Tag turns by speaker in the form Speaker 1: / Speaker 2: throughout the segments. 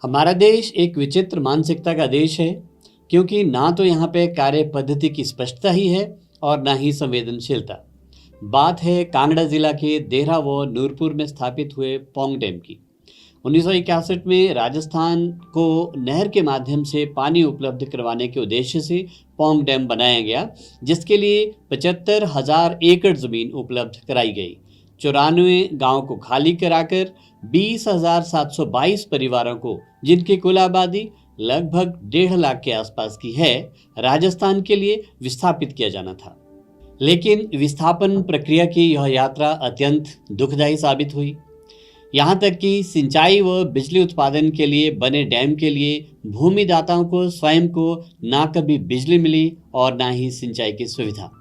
Speaker 1: हमारा देश एक विचित्र मानसिकता का देश है, क्योंकि ना तो यहाँ पे कार्य पद्धति की स्पष्टता ही है और ना ही संवेदनशीलता। बात है कांगड़ा जिला के देहरा व नूरपुर में स्थापित हुए पौंग डैम की। 1961 में राजस्थान को नहर के माध्यम से पानी उपलब्ध करवाने के उद्देश्य से पौंग डैम बनाया गया, जिसके लिए 75,000 एकड़ जमीन उपलब्ध कराई गई। 94 गांव को खाली कराकर 20,722 परिवारों को, जिनकी कुल आबादी लगभग 1.5 लाख के आसपास की है, राजस्थान के लिए विस्थापित किया जाना था। लेकिन विस्थापन प्रक्रिया की यह यात्रा अत्यंत दुखदायी साबित हुई। यहाँ तक कि सिंचाई व बिजली उत्पादन के लिए बने डैम के लिए भूमिदाताओं को स्वयं को ना कभी बिजली मिली और ना ही सिंचाई की सुविधा।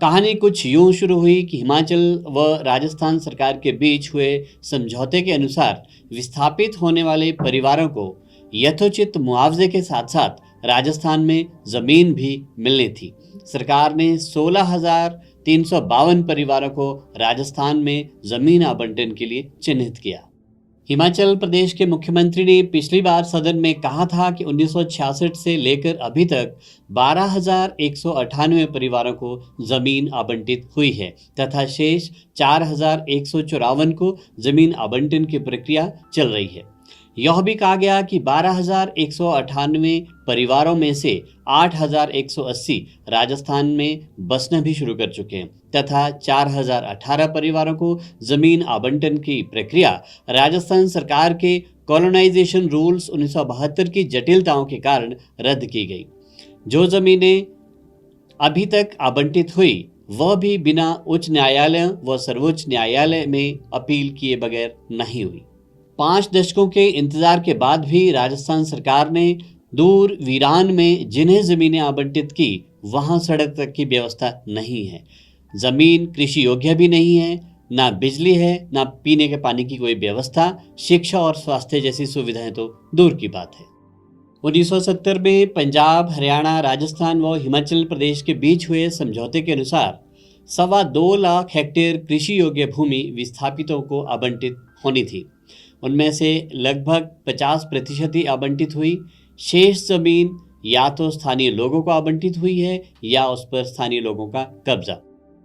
Speaker 1: कहानी कुछ यूं शुरू हुई कि हिमाचल व राजस्थान सरकार के बीच हुए समझौते के अनुसार विस्थापित होने वाले परिवारों को यथोचित मुआवजे के साथ साथ राजस्थान में जमीन भी मिलनी थी। सरकार ने 16,352 परिवारों को राजस्थान में जमीन आवंटन के लिए चिन्हित किया। हिमाचल प्रदेश के मुख्यमंत्री ने पिछली बार सदन में कहा था कि 1966 से लेकर अभी तक 12,198 परिवारों को जमीन आवंटित हुई है तथा शेष 4,154 को जमीन आवंटन की प्रक्रिया चल रही है। यह भी कहा गया कि 12,198 परिवारों में से 8,180 राजस्थान में बसना भी शुरू कर चुके हैं तथा 4,018 परिवारों को जमीन आवंटन की प्रक्रिया राजस्थान सरकार के कॉलोनाइजेशन रूल्स 1972 की जटिलताओं के कारण रद्द की गई। जो जमीनें अभी तक आवंटित हुई वह भी बिना उच्च न्यायालय व सर्वोच्च न्यायालय में अपील किए बगैर नहीं हुई। 5 दशकों के इंतजार के बाद भी राजस्थान सरकार ने दूर वीरान में जिन्हें जमीनें आवंटित की वहां सड़क तक की व्यवस्था नहीं है, जमीन कृषि योग्य भी नहीं है, ना बिजली है, ना पीने के पानी की कोई व्यवस्था, शिक्षा और स्वास्थ्य जैसी सुविधाएं तो दूर की बात है। 1970 में पंजाब, हरियाणा, राजस्थान व हिमाचल प्रदेश के बीच हुए समझौते के अनुसार 2.25 लाख हेक्टेयर कृषि योग्य भूमि विस्थापितों को आवंटित होनी थी। उनमें से लगभग 50% ही आवंटित हुई। शेष जमीन या तो स्थानीय लोगों को आवंटित हुई है या उस पर स्थानीय लोगों का कब्जा।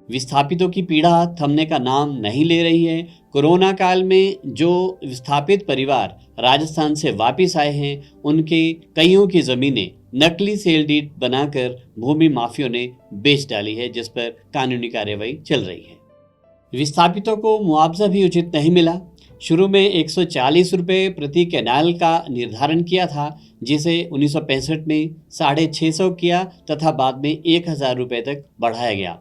Speaker 1: विस्थापितों की पीड़ा थमने का नाम नहीं ले रही है। कोरोना काल में जो विस्थापित परिवार राजस्थान से वापस आए हैं, उनके कईयों की जमीनें नकली सेल डीड बनाकर भूमि माफियों ने बेच डाली है, जिस पर कानूनी कार्रवाई चल रही है। विस्थापितों को मुआवजा भी उचित नहीं मिला। शुरू में 140 रुपये प्रति कैनाल का निर्धारण किया था, जिसे 1965 में 650 किया तथा बाद में 1,000 रुपये तक बढ़ाया गया।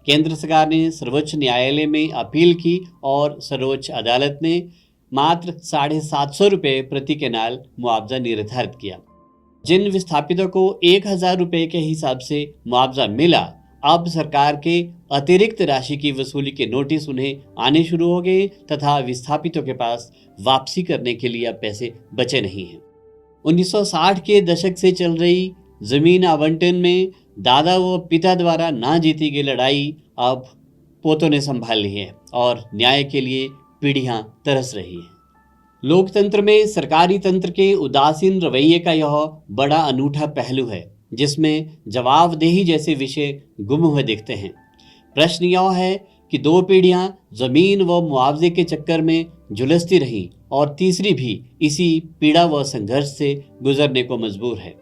Speaker 1: केंद्र सरकार ने सर्वोच्च न्यायालय में अपील की और सर्वोच्च अदालत ने मात्र 750 रुपये प्रति कैनाल मुआवजा निर्धारित किया। जिन विस्थापितों को 1,000 रुपये के हिसाब से मुआवजा मिला, अब सरकार के अतिरिक्त राशि की वसूली के नोटिस उन्हें आने शुरू हो गए तथा विस्थापितों के पास वापसी करने के लिए अब पैसे बचे नहीं हैं। 1960 के दशक से चल रही जमीन आवंटन में दादा व पिता द्वारा ना जीती गई लड़ाई अब पोतों ने संभाल ली है और न्याय के लिए पीढ़ियां तरस रही हैं। लोकतंत्र में सरकारी तंत्र के उदासीन रवैये का यह बड़ा अनूठा पहलू है, जिसमें जवाबदेही जैसे विषय गुम हुए दिखते हैं। प्रश्न यह है कि 2 पीढ़ियां जमीन व मुआवजे के चक्कर में झुलसती रहीं और तीसरी भी इसी पीड़ा व संघर्ष से गुजरने को मजबूर है।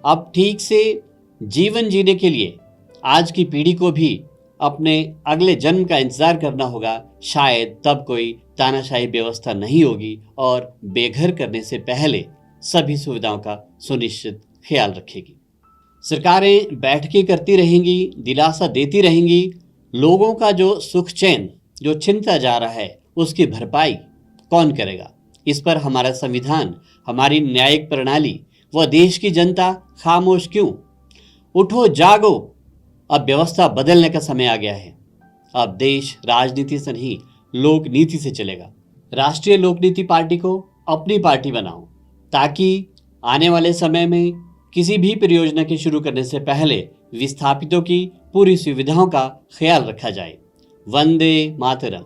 Speaker 1: अब ठीक से जीवन जीने के लिए आज की पीढ़ी को भी अपने अगले जन्म का इंतजार करना होगा। शायद तब कोई तानाशाही व्यवस्था नहीं होगी और बेघर करने से पहले सभी सुविधाओं का सुनिश्चित ख्याल रखेगी। सरकारें बैठकें करती रहेंगी, दिलासा देती रहेंगी। लोगों का जो सुख चैन जो छिनता जा रहा है, उसकी भरपाई कौन करेगा? इस पर हमारा संविधान, हमारी न्यायिक प्रणाली व देश की जनता खामोश क्यों? उठो, जागो, अब व्यवस्था बदलने का समय आ गया है। अब देश राजनीति से नहीं, लोक नीति से चलेगा। राष्ट्रीय लोक नीति पार्टी को अपनी पार्टी बनाओ, ताकि आने वाले समय में किसी भी परियोजना के शुरू करने से पहले विस्थापितों की पूरी सुविधाओं का ख्याल रखा जाए। वंदे मातरम।